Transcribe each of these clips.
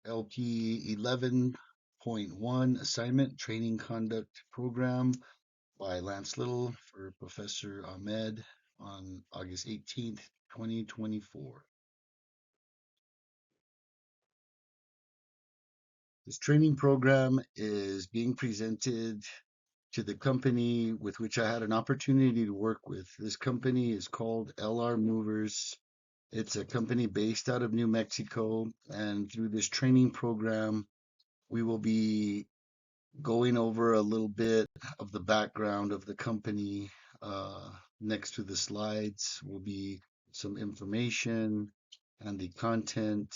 LP11.1 Assignment Training Conduct Program by Lance Little for Professor Ahmed on August 18th, 2024. This training program is being presented to the company with which I had an opportunity to work with. This company is called LR Movers. It's a company based out of New Mexico, and through this training program, we will be going over a little bit of the background of the company. Uh, Next to the slides will be some information and the content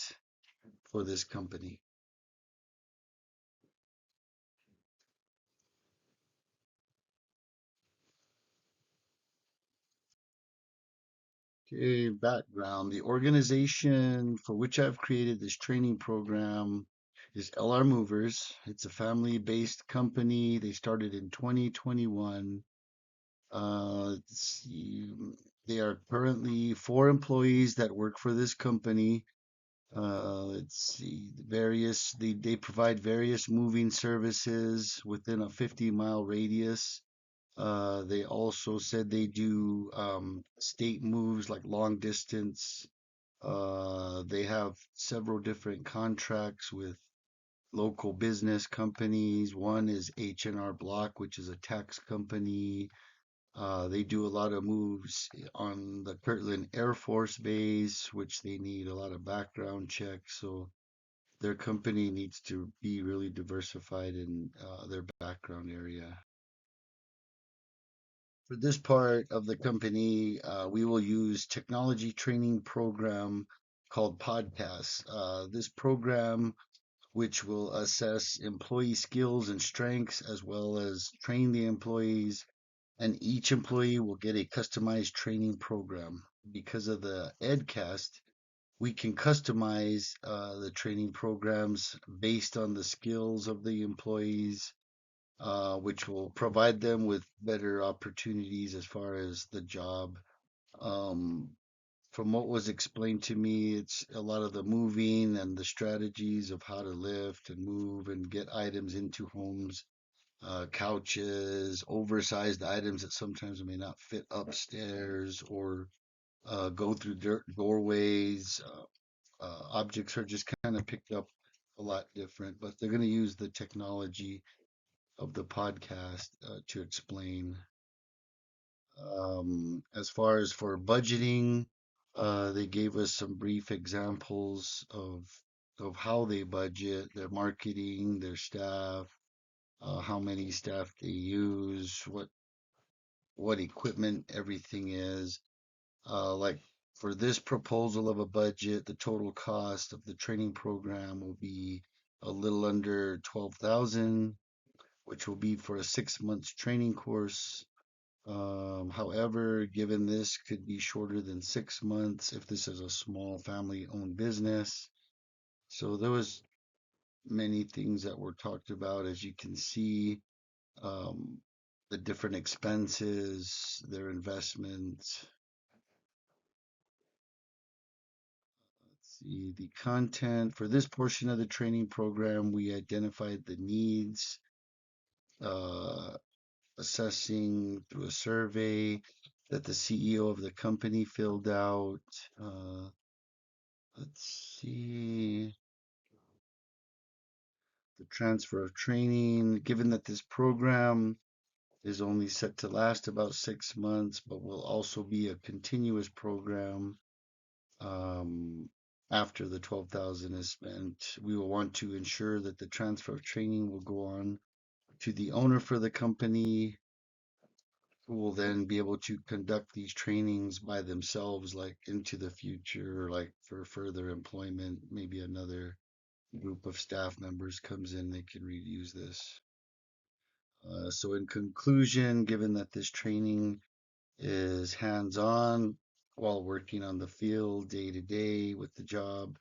for this company. Okay, background. The organization for which I've created this training program is LR Movers. It's a family-based company. They started in 2021. Let's see. They are currently 4 employees that work for this company. Let's see. They provide various moving services within a 50-mile radius. They also said they do state moves like long distance. They have several different contracts with local business companies. One is H&R Block, which is a tax company. They do a lot of moves on the Kirtland Air Force Base, which they need a lot of background checks. So their company needs to be really diversified in their background area. For this part of the company, we will use technology training program called Podcasts. This program, which will assess employee skills and strengths as well as train the employees, and each employee will get a customized training program. Because of the EdCast, we can customize the training programs based on the skills of the employees, which will provide them with better opportunities as far as the job. Um, from what was explained to me, it's a lot of the moving and the strategies of how to lift and move and get items into homes, couches, oversized items that sometimes may not fit upstairs or go through doorways. Objects are just kind of picked up a lot different, but they're going to use the technology of the podcast to explain. As far as for budgeting, they gave us some brief examples of how they budget, their marketing, their staff, how many staff they use, what equipment everything is. Like for this proposal of a budget, the total cost of the training program will be a little under 12,000, which will be for a 6 months training course. However, given this could be shorter than 6 months if this is a small family-owned business. So there was many things that were talked about, as you can see, um, the different expenses, their investments. Let's see the content for this portion of the training program. We identified the needs, uh, assessing through a survey that the CEO of the company filled out. Uh, let's see the transfer of training. Given that this program is only set to last about 6 months, but will also be a continuous program um, after the 12,000 is spent, we will want to ensure that the transfer of training will go on to the owner for the company, who will then be able to conduct these trainings by themselves, like into the future, like for further employment. Maybe another group of staff members comes in, they can reuse this. So, in conclusion, given that this training is hands on while working on the field day to day with the job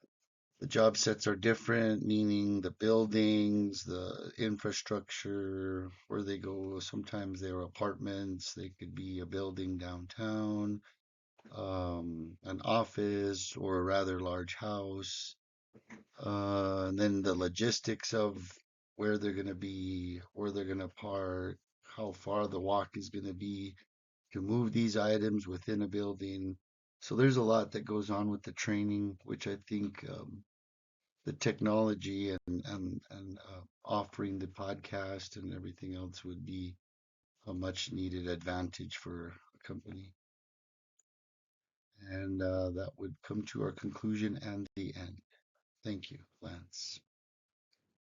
sets are different, meaning the buildings, the infrastructure, where they go. Sometimes they're apartments, they could be a building downtown, an office, or a rather large house. And then the logistics of where they're going to be, where they're going to park, how far the walk is going to be to move these items within a building. So there's a lot that goes on with the training, which I think the technology and offering the podcast and everything else would be a much needed advantage for a company. And that would come to our conclusion and the end. Thank you, Lance.